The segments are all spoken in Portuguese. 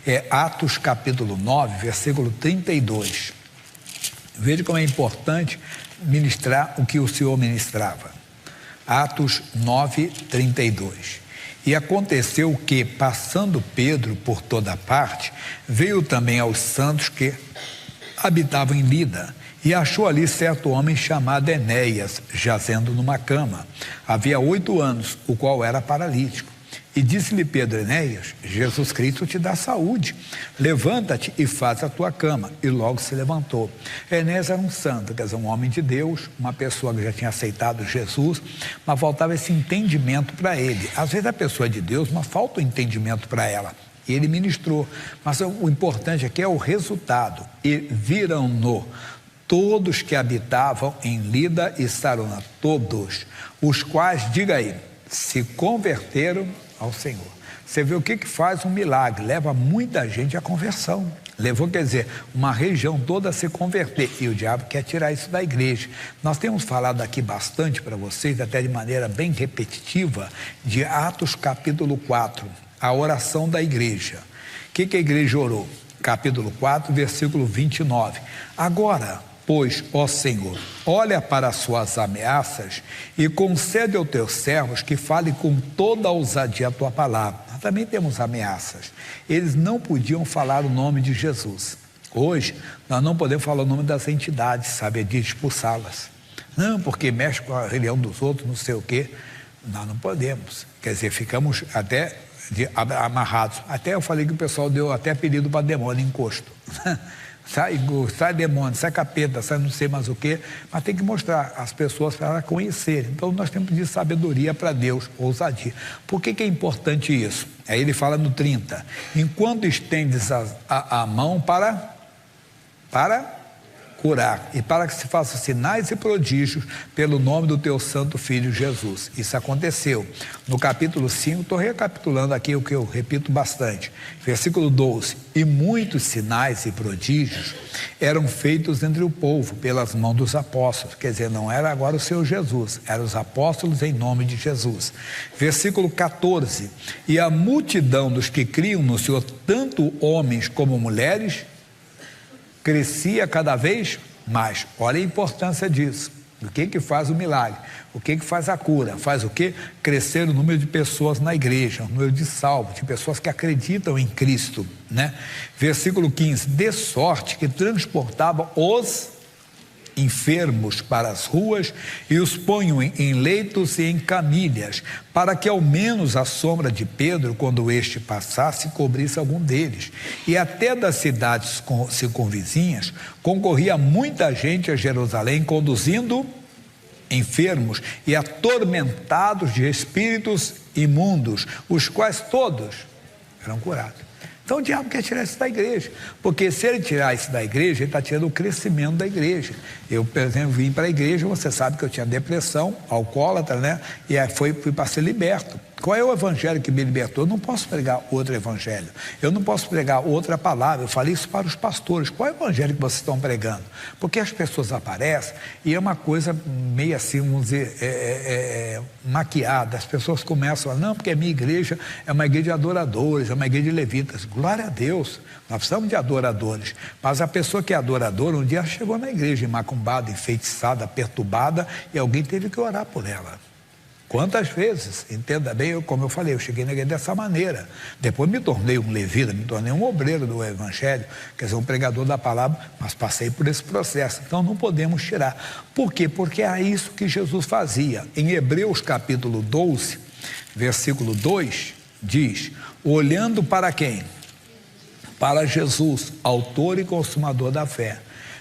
É Atos capítulo 9, versículo 32. Veja como é importante ministrar o que o Senhor ministrava. Atos 9, 32. E aconteceu que, passando Pedro por toda parte, veio também aos santos que habitavam em Lida, e achou ali certo homem chamado Enéas, jazendo numa cama. Havia 8 anos, o qual era paralítico. E disse-lhe Pedro: Enéas, Jesus Cristo te dá saúde, levanta-te e faz a tua cama. E logo se levantou. Enéas era um santo, quer dizer, um homem de Deus, uma pessoa que já tinha aceitado Jesus, mas faltava esse entendimento para ele. Às vezes a pessoa é de Deus, mas falta o entendimento para ela. E ele ministrou, mas o importante aqui é o resultado. E viram-no todos que habitavam em Lida e Sarona, todos, os quais, diga aí, se converteram ao Senhor. Você vê o que faz um milagre, leva muita gente à conversão. Levou, quer dizer, uma região toda a se converter, e o diabo quer tirar isso da igreja. Nós temos falado aqui bastante para vocês, até de maneira bem repetitiva, de Atos capítulo 4, a oração da igreja. O que a igreja orou? Capítulo 4, versículo 29. Agora, pois, ó Senhor, olha para as suas ameaças e concede aos teus servos que falem com toda a ousadia a tua palavra. Nós também temos ameaças. Eles não podiam falar o nome de Jesus. Hoje, nós não podemos falar o nome das entidades, sabe, de expulsá-las. Não, porque mexe com a religião dos outros, não sei o quê. Nós não podemos. Quer dizer, ficamos até amarrados. Até eu falei que o pessoal deu até apelido para demônio, encosto. Sai demônio, sai capeta, sai não sei mais o que, mas tem que mostrar às pessoas para elas conhecerem. Então nós temos que pedir sabedoria para Deus, ousadia. Por que é importante isso? Aí ele fala no 30, enquanto estendes a mão para curar, e para que se façam sinais e prodígios pelo nome do teu santo filho Jesus. Isso aconteceu. No capítulo 5, estou recapitulando aqui o que eu repito bastante. Versículo 12, e muitos sinais e prodígios eram feitos entre o povo pelas mãos dos apóstolos. Quer dizer, não era agora o Senhor Jesus, eram os apóstolos em nome de Jesus. Versículo 14, e a multidão dos que criam no Senhor, tanto homens como mulheres, crescia cada vez mais. Olha a importância disso. O que faz o milagre? O que faz a cura? Faz o quê? Crescer o número de pessoas na igreja, o número de salvos, de pessoas que acreditam em Cristo, né? Versículo 15, de sorte que transportavam os enfermos para as ruas e os ponham em leitos e em camilhas, para que ao menos a sombra de Pedro, quando este passasse, cobrisse algum deles. E até das cidades circunvizinhas concorria muita gente a Jerusalém, conduzindo enfermos e atormentados de espíritos imundos, os quais todos eram curados. Então o diabo quer tirar isso da igreja, porque se ele tirar isso da igreja, ele está tirando o crescimento da igreja. Eu, por exemplo, vim para a igreja, você sabe que eu tinha depressão, alcoólatra, né? E aí fui para ser liberto. Qual é o evangelho que me libertou? Eu não posso pregar outro evangelho, eu não posso pregar outra palavra. Eu falei isso para os pastores: qual é o evangelho que vocês estão pregando? Porque as pessoas aparecem e é uma coisa meio assim, vamos dizer, maquiada. As pessoas começam a falar: não, porque a minha igreja é uma igreja de adoradores, é uma igreja de levitas. Glória a Deus, nós precisamos de adoradores, mas a pessoa que é adoradora, um dia ela chegou na igreja macumbada, enfeitiçada, perturbada, e alguém teve que orar por ela. Quantas vezes, entenda bem, como eu falei, eu cheguei na igreja dessa maneira, depois me tornei um levita, me tornei um obreiro do evangelho, quer dizer, um pregador da palavra, mas passei por esse processo. Então não podemos tirar. Por quê? Porque é isso que Jesus fazia. Em Hebreus capítulo 12, versículo 2, diz: olhando para quem? Para Jesus, autor e consumador da fé.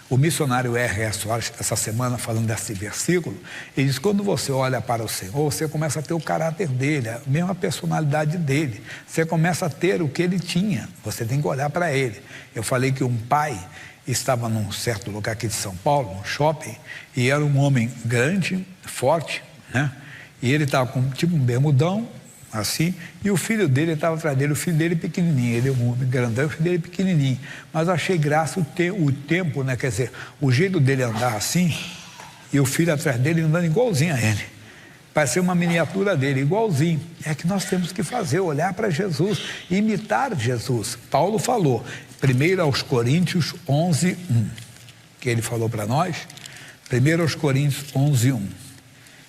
O missionário R.S. Soares, essa semana, falando desse versículo, ele diz: quando você olha para o Senhor, você começa a ter o caráter dele, a mesma personalidade dele, você começa a ter o que ele tinha, você tem que olhar para ele. Eu falei que um pai estava num certo lugar aqui de São Paulo, um shopping, e era um homem grande, forte, né? E ele estava com tipo um bermudão, assim, e o filho dele estava atrás dele, o filho dele pequenininho, ele é um homem grandão, o filho dele pequenininho, mas eu achei graça o tempo, né, quer dizer, o jeito dele andar assim, e o filho atrás dele andando igualzinho a ele. vai ser uma miniatura dele, igualzinho. É que nós temos que fazer, olhar para Jesus, imitar Jesus. Paulo falou, 1 aos Coríntios 11, 1, que ele falou para nós, 1 aos Coríntios 11, 1.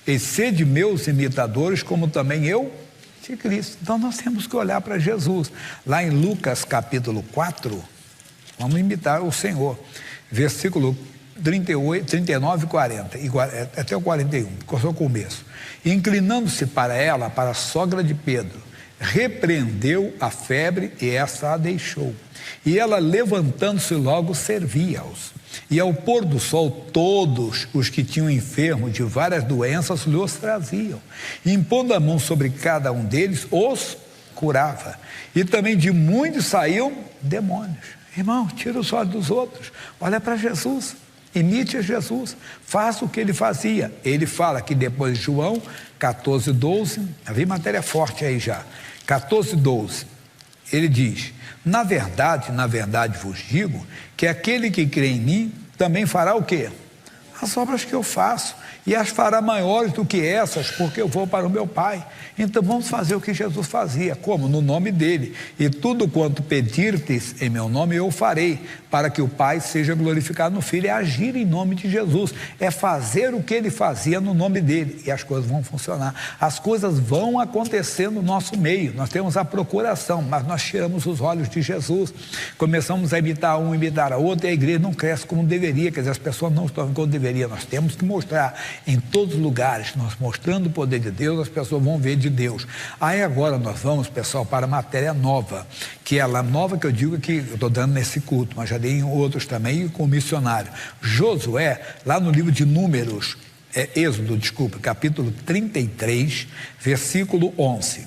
E sede meus imitadores, como também eu de Cristo. Então nós temos que olhar para Jesus. Lá em Lucas capítulo 4, vamos imitar o Senhor. Versículo 39 e 40, até o 41, que é o começo. Inclinando-se para ela, para a sogra de Pedro, repreendeu a febre e essa a deixou. E ela, levantando-se logo, servia-os. E ao pôr do sol, todos os que tinham enfermos de várias doenças lhes traziam. E impondo a mão sobre cada um deles, os curava. E também de muitos saíam demônios. Irmão, tira os olhos dos outros, olha para Jesus, imite a Jesus, faça o que ele fazia. Ele fala que depois de João 14, 12, havia matéria forte aí já, 14, 12, ele diz: na verdade vos digo, que aquele que crê em mim, também fará o quê? As obras que eu faço, e as fará maiores do que essas, porque eu vou para o meu Pai. Então vamos fazer o que Jesus fazia. Como? No nome dele. E tudo quanto pedirtes em meu nome eu farei, para que o Pai seja glorificado no Filho. É agir em nome de Jesus, é fazer o que ele fazia no nome dele, e as coisas vão funcionar, as coisas vão acontecer no nosso meio. Nós temos a procuração, mas nós tiramos os olhos de Jesus, começamos a imitar um, imitar a outro, e a igreja não cresce como deveria, quer dizer, as pessoas não estão como deveria. Nós temos que mostrar em todos os lugares, nós mostrando o poder de Deus, as pessoas vão ver de Deus. Aí agora nós vamos, pessoal, para a matéria nova, que é a nova que eu digo que eu estou dando nesse culto, mas já dei em outros também com o missionário. Josué, lá no livro de Números, Êxodo, capítulo 33, versículo 11.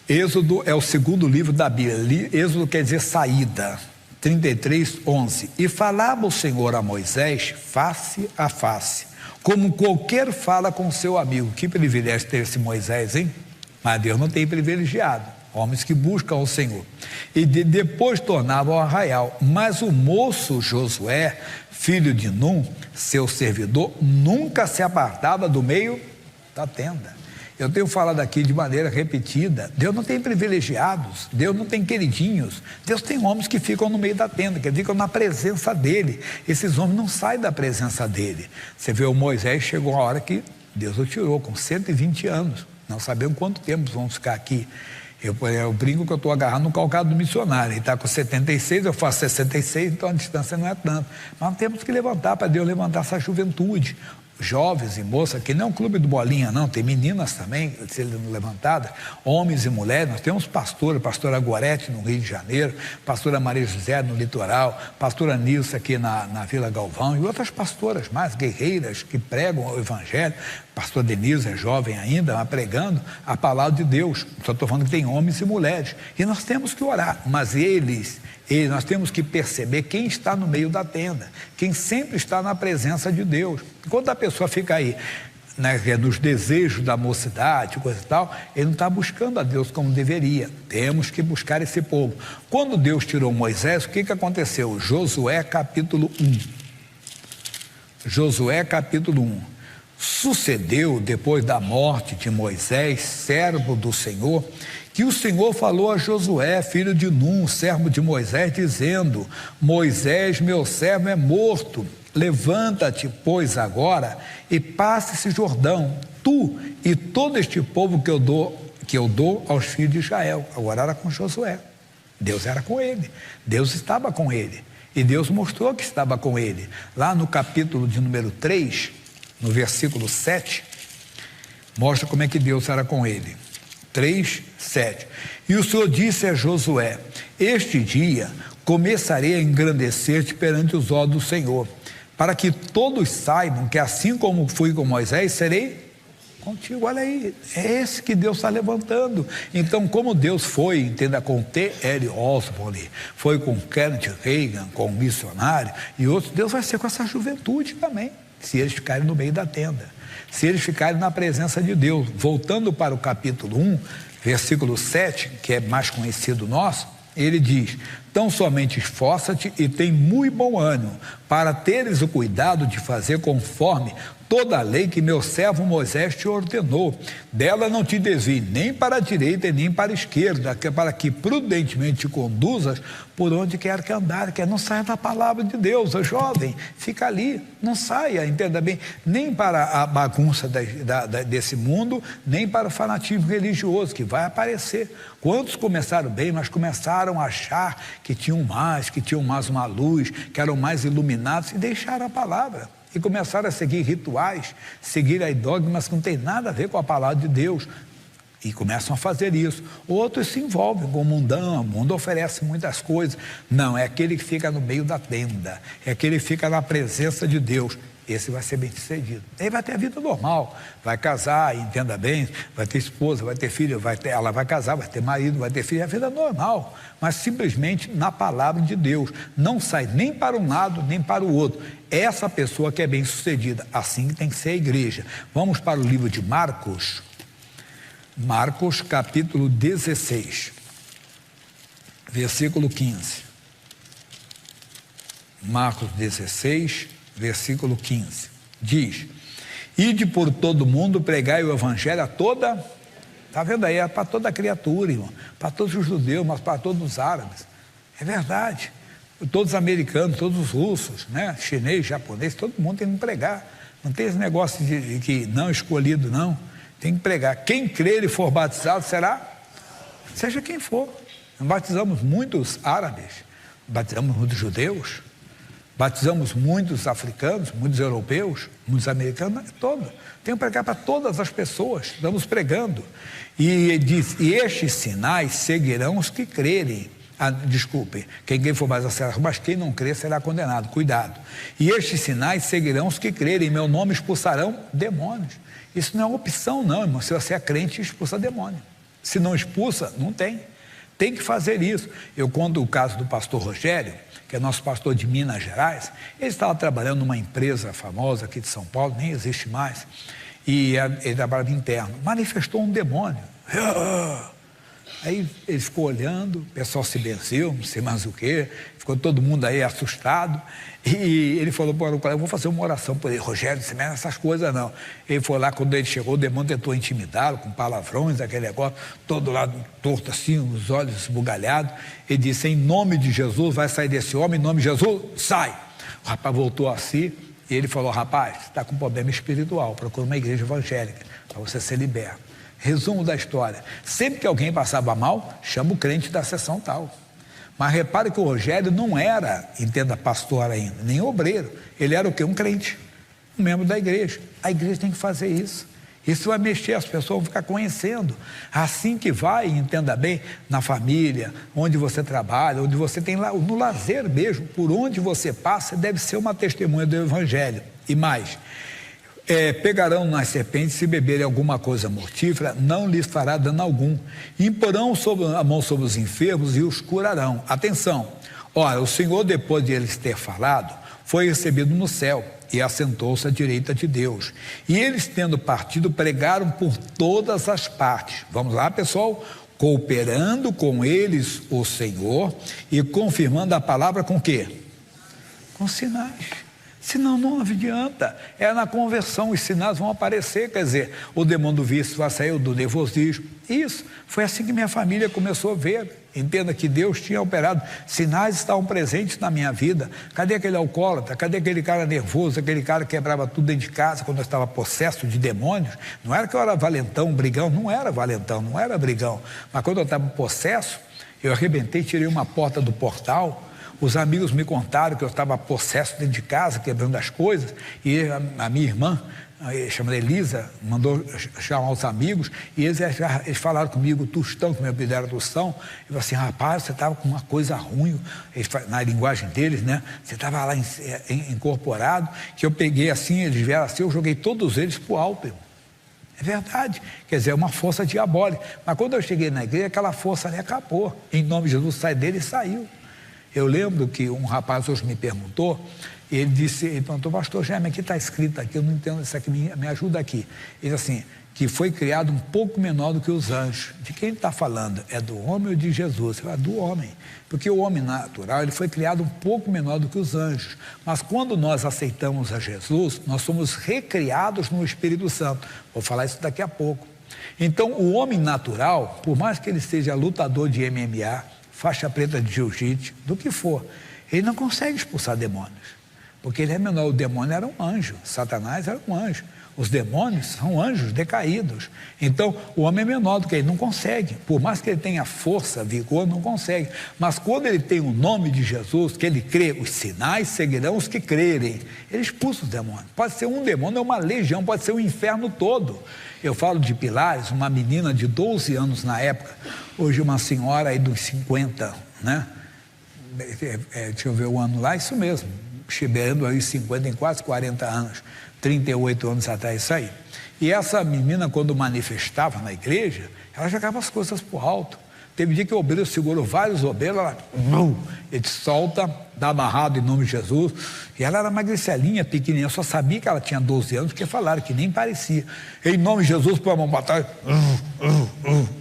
Êxodo é o segundo livro da Bíblia, Êxodo quer dizer saída. 33, 11. E falava o Senhor a Moisés face a face, como qualquer fala com seu amigo. Que privilégio ter esse Moisés, hein? Mas Deus não tem privilegiado, homens que buscam o Senhor. E depois tornava ao arraial. Mas o moço Josué, filho de Num, seu servidor, nunca se apartava do meio da tenda. Eu tenho falado aqui de maneira repetida, Deus não tem privilegiados, Deus não tem queridinhos, Deus tem homens que ficam no meio da tenda, que ficam na presença dele. Esses homens não saem da presença dele. Você vê, o Moisés chegou a hora que Deus o tirou, com 120 anos, não sabemos quanto tempo vamos ficar aqui. Eu brinco que eu estou agarrado no calcado do missionário, ele está com 76, eu faço 66, então a distância não é tanto. Mas temos que levantar, para Deus levantar essa juventude, jovens e moças, que não é um clube do bolinha não, tem meninas também sendo levantadas, homens e mulheres. Nós temos pastora Gorete no Rio de Janeiro, pastora Maria José no litoral, pastora Nilce aqui na Vila Galvão, e outras pastoras mais guerreiras que pregam o evangelho. Pastor Denise é jovem ainda, mas pregando a palavra de Deus. Só estou falando que tem homens e mulheres, e nós temos que orar, mas nós temos que perceber quem está no meio da tenda, quem sempre está na presença de Deus. Enquanto a pessoa fica aí, nos desejos da mocidade, coisa e tal, ele não está buscando a Deus como deveria. Temos que buscar esse povo. Quando Deus tirou Moisés, o que aconteceu? Josué capítulo 1. Josué capítulo 1. Sucedeu, depois da morte de Moisés, servo do Senhor, que o Senhor falou a Josué, filho de Num, servo de Moisés, dizendo: Moisés, meu servo, é morto. Levanta-te, pois, agora, e passe esse Jordão, tu e todo este povo que eu dou aos filhos de Israel. Agora era com Josué. Deus era com ele, Deus estava com ele, e Deus mostrou que estava com ele. Lá no capítulo de número 3, no versículo 7, mostra como é que Deus era com ele. 3, 7. E o Senhor disse a Josué: este dia começarei a engrandecer-te perante os olhos do Senhor, para que todos saibam que assim como fui com Moisés, serei contigo. Olha aí, é esse que Deus está levantando. Então, como Deus foi, entenda, com T.L. Osborne, foi com Kenneth Reagan, com o missionário e outros, Deus vai ser com essa juventude também, se eles ficarem no meio da tenda, se eles ficarem na presença de Deus. Voltando para o capítulo 1, versículo 7, que é mais conhecido nosso, ele diz: tão somente esforça-te e tem muito bom ânimo, para teres o cuidado de fazer conforme toda a lei que meu servo Moisés te ordenou. Dela não te desvie nem para a direita e nem para a esquerda, para que prudentemente te conduzas por onde quer que andar, que não saia da palavra de Deus. O jovem, fica ali, não saia, entenda bem, nem para a bagunça desse mundo, nem para o fanatismo religioso que vai aparecer. Quantos começaram bem, mas começaram a achar que tinham mais uma luz, que eram mais iluminados e deixaram a palavra. E começaram a seguir rituais, seguir aí dogmas que não tem nada a ver com a palavra de Deus. E começam a fazer isso. Outros se envolvem com o mundão, o mundo oferece muitas coisas. Não, é aquele que fica no meio da tenda, é aquele que fica na presença de Deus. Esse vai ser bem sucedido. Ele vai ter a vida normal, vai casar, entenda bem, vai ter esposa, vai ter filho, ela vai casar, vai ter marido, vai ter filho, é a vida normal, mas simplesmente na palavra de Deus, não sai nem para um lado, nem para o outro. Essa pessoa que é bem sucedida, assim que tem que ser a igreja. Vamos para o livro de Marcos, capítulo 16, versículo 15. Marcos 16, versículo 15, diz: ide por todo mundo, pregai o evangelho a toda, está vendo aí, é para toda criatura, irmão, para todos os judeus, mas para todos os árabes, é verdade, todos os americanos, todos os russos, né? Chinês, japonês, todo mundo tem que pregar, não tem esse negócio de que não escolhido, não, tem que pregar. Quem crer e for batizado será, seja quem for. Nós batizamos muitos árabes, batizamos muitos judeus, batizamos muitos africanos, muitos europeus, muitos americanos, todo. Tem que pregar para todas as pessoas, estamos pregando. E diz, e estes sinais seguirão os que crerem. Desculpe, quem for batizado será, mas quem não crer será condenado, cuidado. E estes sinais seguirão os que crerem, em meu nome expulsarão demônios. Isso não é uma opção não, irmão, se você é crente, expulsa demônio. Se não expulsa, não tem. Tem que fazer isso. Eu conto o caso do pastor Rogério, que é nosso pastor de Minas Gerais. Ele estava trabalhando numa empresa famosa aqui de São Paulo, nem existe mais, e ele trabalhava interno, manifestou um demônio. Aí ele ficou olhando, o pessoal se benzeu, não sei mais o que, ficou todo mundo aí assustado, e ele falou para o colega, eu vou fazer uma oração por ele. Rogério, você não é essas coisas não. Ele foi lá, quando ele chegou, o demônio tentou intimidá-lo com palavrões, aquele negócio, todo lado torto assim, os olhos esbugalhados. Ele disse, em nome de Jesus, vai sair desse homem, em nome de Jesus, sai. O rapaz voltou a si, e ele falou, rapaz, você está com problema espiritual, procura uma igreja evangélica, para você ser liberto. Resumo da história, sempre que alguém passava mal, chama o crente da sessão tal. Mas repare que o Rogério não era, entenda, pastor ainda, nem obreiro, ele era o quê? Um crente, um membro da igreja. A igreja tem que fazer isso. Isso vai mexer, as pessoas vão ficar conhecendo. Assim que vai, entenda bem, na família, onde você trabalha, onde você tem lá, no lazer mesmo, por onde você passa, deve ser uma testemunha do evangelho. E mais, pegarão nas serpentes, se beberem alguma coisa mortífera, não lhes fará dano algum. Imporão a mão sobre os enfermos e os curarão. Atenção, ora, o Senhor, depois de eles ter falado, foi recebido no céu e assentou-se à direita de Deus. E eles, tendo partido, pregaram por todas as partes. Vamos lá, pessoal? Cooperando com eles o Senhor e confirmando a palavra com o quê? Com sinais. Senão não adianta, é na conversão, os sinais vão aparecer, quer dizer, o demônio do vício vai sair, do nervosismo. Isso, foi assim que minha família começou a ver. Entenda que Deus tinha operado, sinais estavam presentes na minha vida. Cadê aquele alcoólatra? Cadê aquele cara nervoso, aquele cara que quebrava tudo dentro de casa quando eu estava possesso de demônios? Não era que eu era valentão, brigão, não era valentão, não era brigão, mas quando eu estava possesso, eu arrebentei, tirei uma porta do portal. Os amigos me contaram que eu estava possesso dentro de casa, quebrando as coisas, e a minha irmã, chamada Elisa, mandou chamar os amigos, e eles falaram comigo, Tostão, que meu apelido era Tostão, e falou assim, rapaz, você estava com uma coisa ruim, na linguagem deles, né? Você estava lá incorporado, que eu peguei assim, eles vieram assim, eu joguei todos eles para o alto, irmão. É verdade, quer dizer, é uma força diabólica. Mas quando eu cheguei na igreja, aquela força ali acabou. Em nome de Jesus, sai dele e saiu. Eu lembro que um rapaz hoje me perguntou, e ele perguntou, pastor Jaime, aqui está escrito aqui, eu não entendo isso aqui, me ajuda aqui. Ele disse assim, que foi criado um pouco menor do que os anjos. De quem ele está falando? É do homem ou de Jesus? É do homem, porque o homem natural ele foi criado um pouco menor do que os anjos, mas quando nós aceitamos a Jesus, nós somos recriados no Espírito Santo. Vou falar isso daqui a pouco. Então o homem natural, por mais que ele seja lutador de MMA, faixa preta de jiu-jitsu, do que for, ele não consegue expulsar demônios, porque ele é menor. O demônio era um anjo, Satanás era um anjo. Os demônios são anjos decaídos. Então, o homem é menor do que ele, não consegue. Por mais que ele tenha força, vigor, não consegue. Mas quando ele tem o nome de Jesus, que ele crê, os sinais seguirão os que crerem. Ele expulsa os demônios. Pode ser um demônio, é uma legião, pode ser o inferno todo. Eu falo de Pilares, uma menina de 12 anos na época, hoje uma senhora aí dos 50, né? Deixa eu ver o ano lá, isso mesmo. Chegando aí 50, em quase 40 anos, 38 anos atrás, isso aí. E essa menina, quando manifestava na igreja, ela jogava as coisas por alto. Teve dia que o obreiro segurou vários obreiros, ela ele solta, dá amarrado em nome de Jesus. E ela era magricelinha, pequenininha, eu só sabia que ela tinha 12 anos, porque falaram que nem parecia. Em nome de Jesus, põe a mão para trás,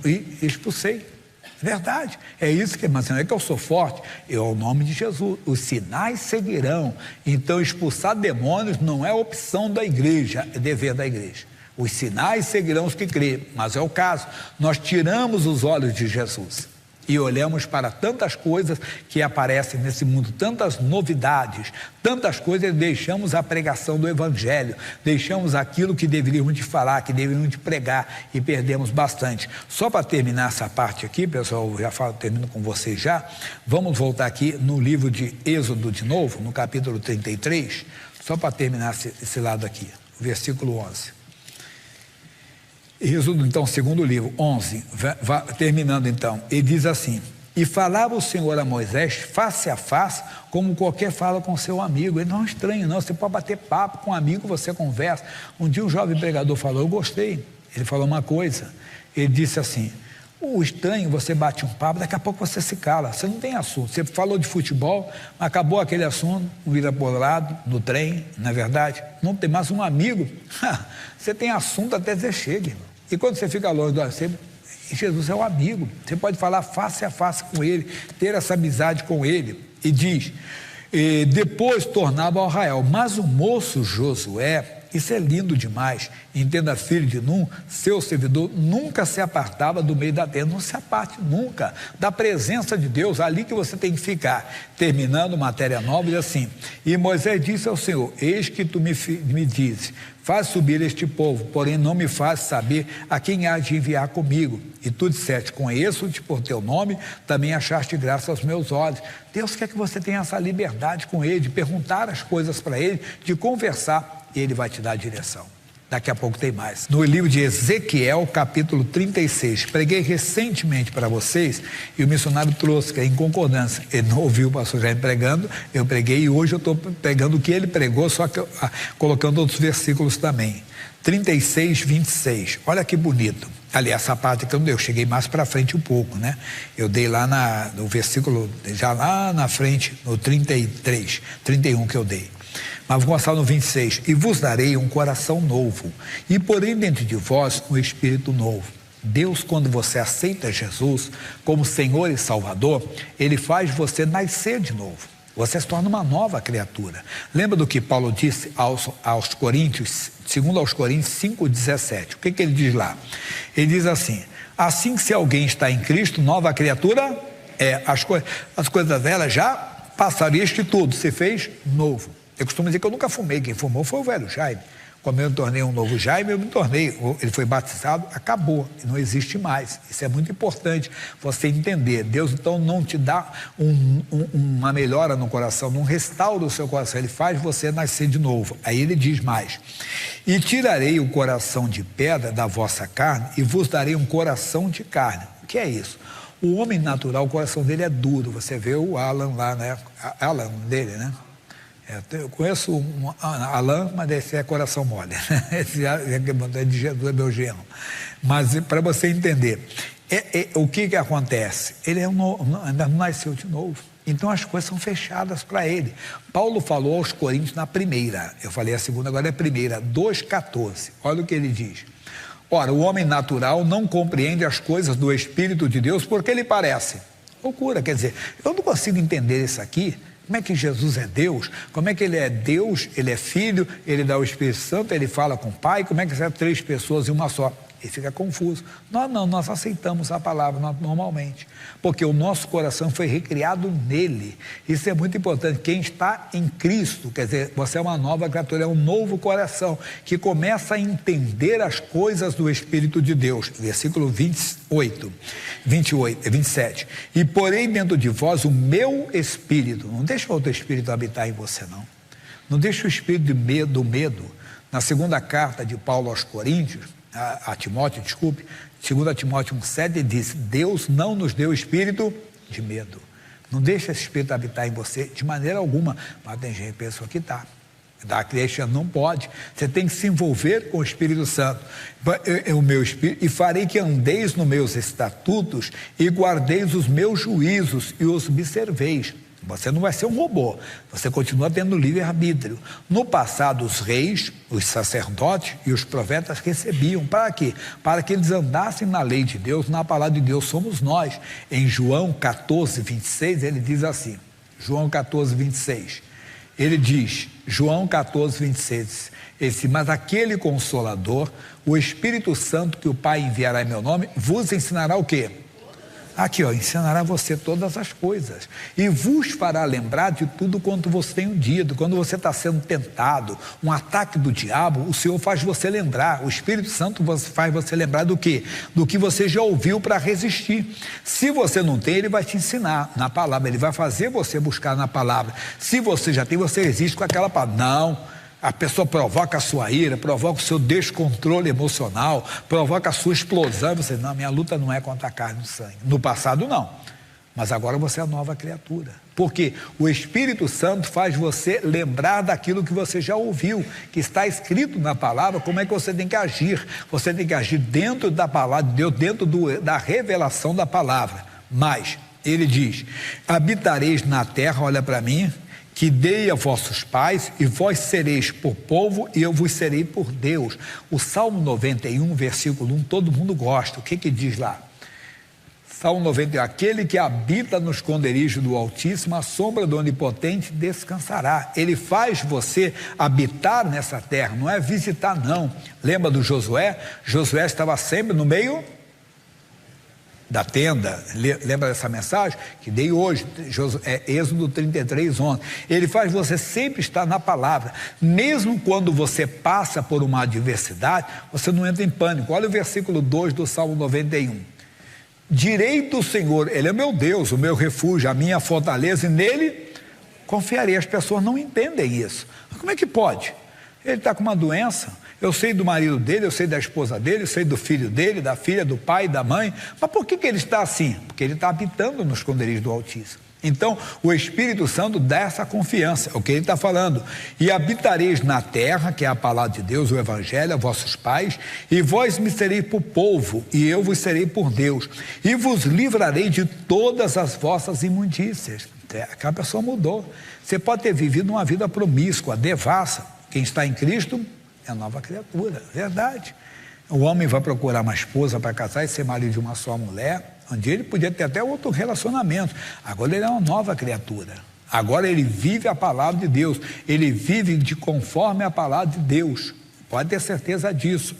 e expulsei. Verdade, é isso que, mas não é que eu sou forte, é o nome de Jesus, os sinais seguirão. Então expulsar demônios não é opção da igreja, é dever da igreja. Os sinais seguirão os que crêem, mas é o caso, nós tiramos os olhos de Jesus e olhamos para tantas coisas que aparecem nesse mundo, tantas novidades, tantas coisas, e deixamos a pregação do Evangelho, deixamos aquilo que deveríamos de falar, que deveríamos de pregar, e perdemos bastante. Só para terminar essa parte aqui, pessoal, já falo, termino com vocês já, vamos voltar aqui no livro de Êxodo de novo, no capítulo 33, só para terminar esse lado aqui, versículo 11. Êxodo, então, segundo livro, 11, terminando então, ele diz assim: e falava o Senhor a Moisés face a face, como qualquer fala com seu amigo. Ele não é estranho não, você pode bater papo com um amigo, você conversa. Um dia um jovem pregador falou, eu gostei, ele falou uma coisa, ele disse assim: o estranho, você bate um papo, daqui a pouco você se cala, você não tem assunto, você falou de futebol, acabou aquele assunto, vira por lado, no trem, não é verdade? Não tem mais um amigo, você tem assunto até dizer chega, irmão. E quando você fica longe do você, Jesus é um amigo, você pode falar face a face com ele, ter essa amizade com ele. E diz, e depois tornava ao arraial, mas o moço Josué, isso é lindo demais, entenda, filho de Num, seu servidor, nunca se apartava do meio da terra, não se aparte nunca da presença de Deus, ali que você tem que ficar. Terminando matéria nova, diz assim: e Moisés disse ao Senhor, eis que tu me dizes, faz subir este povo, porém não me faz saber a quem há de enviar comigo. E tu disseste, conheço-te por teu nome, também achaste graça aos meus olhos. Deus quer que você tenha essa liberdade com ele, de perguntar as coisas para ele, de conversar, e ele vai te dar a direção. Daqui a pouco tem mais. No livro de Ezequiel, capítulo 36, preguei recentemente para vocês, e o missionário trouxe, que é em concordância, ele não ouviu o pastor Jaime pregando, eu preguei, e hoje eu estou pregando o que ele pregou, só que colocando outros versículos também. 36, 26, olha que bonito. Ali, essa parte que eu cheguei mais para frente um pouco, né? Eu dei lá no versículo, já lá na frente, no 33, 31 que eu dei. Mas vou começar no 26, e vos darei um coração novo, e porém dentro de vós um espírito novo. Deus, quando você aceita Jesus como Senhor e Salvador, Ele faz você nascer de novo. Você se torna uma nova criatura. Lembra do que Paulo disse aos Coríntios, segundo aos Coríntios 5,17. O que ele diz lá? Ele diz assim: assim que se alguém está em Cristo, nova criatura é, as coisas velhas já passaram, e isto tudo se fez novo. Eu costumo dizer que eu nunca fumei, quem fumou foi o velho Jaime. Quando eu me tornei um novo Jaime, eu me tornei, ele foi batizado, acabou, não existe mais. Isso é muito importante você entender. Deus então não te dá uma melhora no coração, não restaura o seu coração, Ele faz você nascer de novo. Aí ele diz mais: e tirarei o coração de pedra da vossa carne e vos darei um coração de carne. O que é isso? O homem natural, o coração dele é duro. Você vê o Alan lá, né? Alan dele, né? Eu conheço um Alain, mas esse é coração mole. Esse é de Jesus, é meu genro. Mas para você entender, o que acontece? Ele ainda não nasceu de novo. Então as coisas são fechadas para ele. Paulo falou aos Coríntios na primeira, eu falei a segunda, agora é a primeira, 2,14. Olha o que ele diz: Ora, o homem natural não compreende as coisas do Espírito de Deus porque lhe parece loucura. Quer dizer, eu não consigo entender isso aqui. Como é que Jesus é Deus? Como é que ele é Deus? Ele é Filho, ele dá o Espírito Santo, ele fala com o Pai. Como é que são 3 pessoas em uma só? Ele fica confuso. Nós não, nós aceitamos a palavra normalmente, porque o nosso coração foi recriado nele. Isso é muito importante. Quem está em Cristo, quer dizer, você é uma nova criatura, é um novo coração, que começa a entender as coisas do Espírito de Deus. Versículo 27. E porém dentro de vós o meu Espírito. Não deixa outro Espírito habitar em você, não. Não deixa o Espírito de medo. Na segunda carta de Paulo aos Coríntios, a Timóteo, 2 Timóteo 1,7, ele diz: Deus não nos deu espírito de medo. Não deixa esse espírito habitar em você de maneira alguma. Mas tem gente que pensa que está. Da cristiana não pode. Você tem que se envolver com o Espírito Santo. O meu Espírito, e farei que andeis nos meus estatutos e guardeis os meus juízos e os observeis. Você não vai ser um robô, você continua tendo livre-arbítrio. No passado, os reis, os sacerdotes e os profetas recebiam. Para quê? Para que eles andassem na lei de Deus, na palavra de Deus somos nós. Em João 14, 26, ele diz assim, João 14, 26, ele diz, João 14, 26, mas aquele Consolador, o Espírito Santo que o Pai enviará em meu nome, vos ensinará o quê? Aqui, ensinará você todas as coisas e vos fará lembrar de tudo quanto você tem dito. Quando você está sendo tentado, um ataque do diabo, o Senhor faz você lembrar, o Espírito Santo faz você lembrar do quê? Do que você já ouviu para resistir. Se você não tem, ele vai te ensinar na palavra, ele vai fazer você buscar na palavra. Se você já tem, você resiste com aquela palavra. Não. A pessoa provoca a sua ira, provoca o seu descontrole emocional, provoca a sua explosão. Você, não, minha luta não é contra a carne e o sangue. No passado, não. Mas agora você é nova criatura. Porque o Espírito Santo faz você lembrar daquilo que você já ouviu, que está escrito na palavra, como é que você tem que agir. Você tem que agir dentro da palavra de Deus, dentro da revelação da palavra. Mas, ele diz, habitareis na terra, olha para mim, que dei a vossos pais, e vós sereis por povo, e eu vos serei por Deus. O Salmo 91, versículo 1, todo mundo gosta. O que diz lá? Salmo 91, aquele que habita no esconderijo do Altíssimo, a sombra do Onipotente descansará. Ele faz você habitar nessa terra, não é visitar não. Lembra do Josué? Josué estava sempre no meio da tenda. Lembra dessa mensagem que dei hoje, Êxodo 33, 11. Ele faz você sempre estar na palavra, mesmo quando você passa por uma adversidade, você não entra em pânico. Olha o versículo 2 do Salmo 91. Direi do Senhor, ele é meu Deus, o meu refúgio, a minha fortaleza, e nele confiarei. As pessoas não entendem isso. Mas como é que pode? Ele está com uma doença. Eu sei do marido dele, eu sei da esposa dele, eu sei do filho dele, da filha, do pai, da mãe. Mas por que ele está assim? Porque ele está habitando no esconderijo do Altíssimo. Então, o Espírito Santo dá essa confiança, é o que ele está falando. E habitareis na terra, que é a palavra de Deus, o Evangelho, a vossos pais, e vós me sereis por povo, e eu vos serei por Deus. E vos livrarei de todas as vossas imundícias. Aquela pessoa mudou. Você pode ter vivido uma vida promíscua, devassa. Quem está em Cristo é nova criatura, verdade. O homem vai procurar uma esposa para casar e ser marido de uma só mulher, onde ele podia ter até outro relacionamento. Agora ele é uma nova criatura. Agora ele vive a palavra de Deus. Ele vive de conforme a palavra de Deus. Pode ter certeza disso.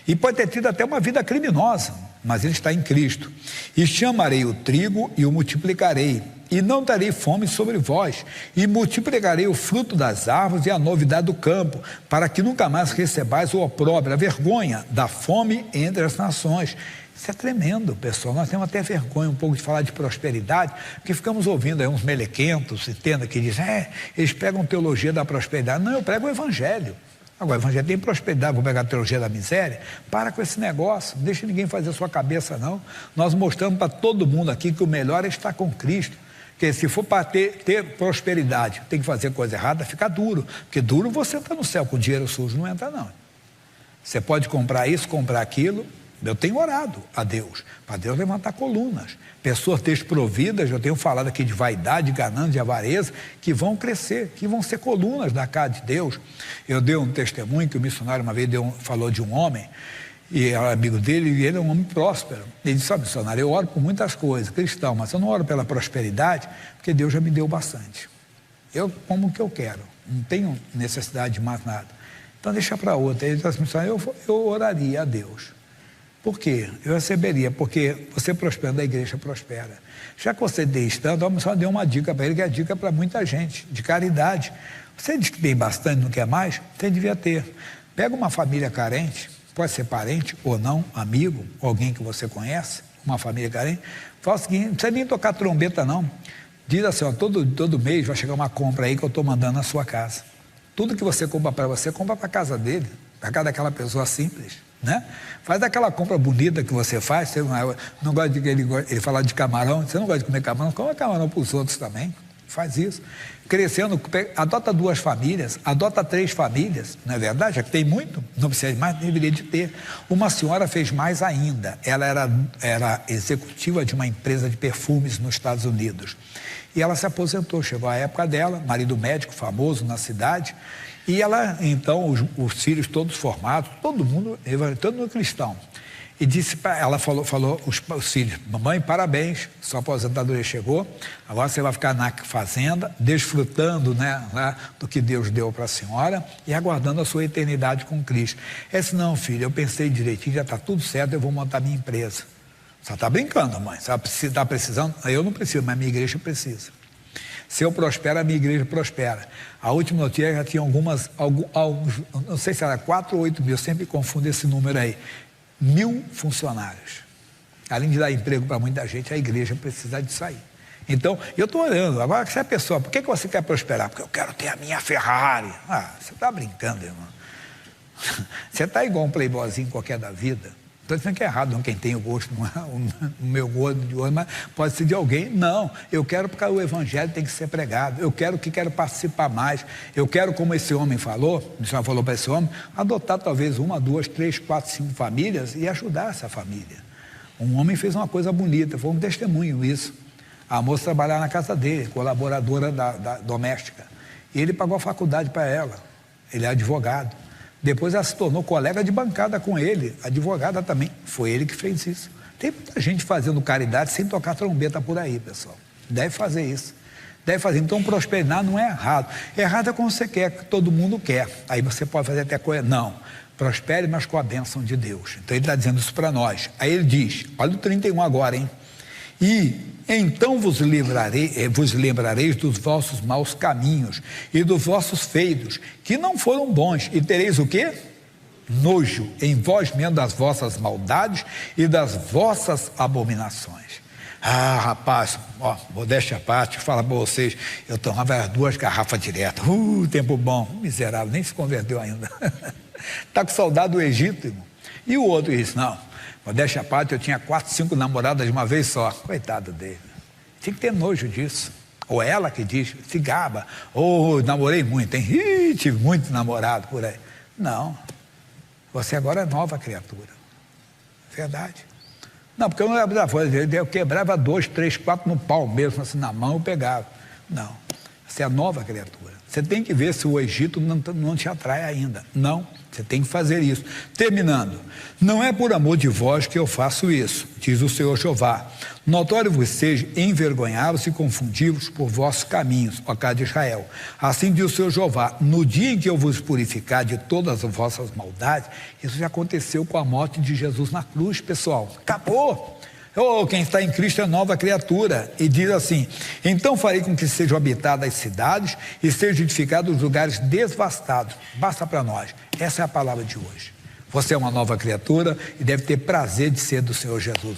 E pode ter tido até uma vida criminosa, mas ele está em Cristo. E chamarei o trigo e o multiplicarei, e não darei fome sobre vós, e multiplicarei o fruto das árvores e a novidade do campo, para que nunca mais recebais o opróbrio, a vergonha da fome entre as nações. Isso é tremendo, pessoal. Nós temos até vergonha um pouco de falar de prosperidade, porque ficamos ouvindo aí uns melequentos, entenda, que dizem, eles pegam teologia da prosperidade. Não, eu prego o Evangelho. Agora, o Evangelho tem prosperidade, vou pegar a teologia da miséria. Para com esse negócio, não deixa ninguém fazer a sua cabeça, não. Nós mostramos para todo mundo aqui que o melhor é estar com Cristo. Porque se for para ter prosperidade, tem que fazer coisa errada, fica duro. Porque duro você está no céu, com dinheiro sujo não entra, não. Você pode comprar isso, comprar aquilo. Eu tenho orado a Deus, para Deus levantar colunas. Pessoas desprovidas, eu tenho falado aqui de vaidade, de ganância, de avareza, que vão crescer, que vão ser colunas da casa de Deus. Eu dei um testemunho que o missionário uma vez falou de um homem e era amigo dele, e ele é um homem próspero. Ele disse: missionário, eu oro por muitas coisas, cristão, mas eu não oro pela prosperidade, porque Deus já me deu bastante. Eu como o que eu quero, não tenho necessidade de mais nada. Então deixa para outra. Ele disse assim: missionário, eu oraria a Deus. Por quê? Eu receberia, porque você prosperando, a igreja prospera. Já que você diz tanto, só deu uma dica para ele, que é a dica para muita gente, de caridade. Você diz que tem bastante, não quer mais? Você devia ter. Pega uma família carente, pode ser parente ou não, amigo, alguém que você conhece, uma família carente. Fala o seguinte: não precisa nem tocar trombeta, não. Diz assim: ó, todo mês vai chegar uma compra aí que eu estou mandando na sua casa. Tudo que você compra para você, compra para a casa dele, para casa daquela pessoa simples. Né? Faz aquela compra bonita que você faz. Você não gosta de ele falar de camarão, você não gosta de comer camarão, come camarão para os outros também. Faz isso. Crescendo, adota 2 famílias, adota 3 famílias, não é verdade? Já que tem muito, não precisa de mais, deveria de ter. Uma senhora fez mais ainda. Ela era executiva de uma empresa de perfumes nos Estados Unidos. E ela se aposentou, chegou a época dela, marido médico famoso na cidade. E ela, então, os filhos todos formados, todo mundo cristão. E disse para ela, falou os filhos: mamãe, parabéns, sua aposentadoria chegou, agora você vai ficar na fazenda, desfrutando, né, do que Deus deu para a senhora e aguardando a sua eternidade com Cristo. Ela disse: não, filho, eu pensei direitinho, já está tudo certo, eu vou montar minha empresa. Você está brincando, mãe? Você está precisando? Eu não preciso, mas minha igreja precisa. Se eu prospero, a minha igreja prospera. A última notícia já tinha alguns, não sei se era 4 ou 8 mil, eu sempre confundo esse número aí, 1.000 funcionários. Além de dar emprego para muita gente, a igreja precisa de sair. Então, eu estou orando. Agora, se a pessoa, por que você quer prosperar? Porque eu quero ter a minha Ferrari. Você está brincando, irmão. Você está igual um playboyzinho qualquer da vida. Estou dizendo que é errado, não quem tem o gosto, não é o meu gosto de hoje, mas pode ser de alguém. Não, eu quero porque o evangelho tem que ser pregado, eu quero participar mais, eu quero, como esse homem falou, o senhor falou para esse homem, adotar talvez 1, 2, 3, 4, 5 famílias e ajudar essa família. Um homem fez uma coisa bonita, foi um testemunho isso. A moça trabalhava na casa dele, colaboradora da doméstica, e ele pagou a faculdade para ela, ele é advogado. Depois ela se tornou colega de bancada com ele, advogada também. Foi ele que fez isso. Tem muita gente fazendo caridade sem tocar trombeta por aí, pessoal. Deve fazer isso. Deve fazer. Então, prosperar não é errado. Errado é quando você quer, que todo mundo quer. Aí você pode fazer até coisa. Não. Prospere, mas com a bênção de Deus. Então, ele está dizendo isso para nós. Aí ele diz, olha o 31 agora, hein? E então vos lembrareis dos vossos maus caminhos e dos vossos feitos, que não foram bons, e tereis o quê? Nojo em vós mesmo das vossas maldades e das vossas abominações. Rapaz, modéstia à parte, fala para vocês, eu tomava as 2 garrafas direto, tempo bom, miserável, nem se converteu ainda. Está com saudade do Egito, irmão. E o outro disse: não, modéstia à parte, eu tinha 4, 5 namoradas de uma vez só. Coitado dele. Tinha que ter nojo disso. Ou ela que diz, se gaba. Namorei muito, hein? Tive muito namorado por aí. Não. Você agora é nova criatura. Verdade. Não, porque eu não era eu quebrava 2, 3, 4 no pau mesmo, assim, na mão eu pegava. Não. Você é nova criatura. Você tem que ver se o Egito não te atrai ainda. Não. Você tem que fazer isso. Terminando. Não é por amor de vós que eu faço isso, diz o Senhor Jeová. Notório vos seja envergonhar-vos e confundi-vos por vossos caminhos, ó casa de Israel. Assim diz o Senhor Jeová: no dia em que eu vos purificar de todas as vossas maldades, isso já aconteceu com a morte de Jesus na cruz, pessoal. Acabou. Quem está em Cristo é nova criatura. E diz assim: então farei com que sejam habitadas as cidades e sejam edificados os lugares devastados. Basta para nós. Essa é a palavra de hoje. Você é uma nova criatura e deve ter prazer de ser do Senhor Jesus.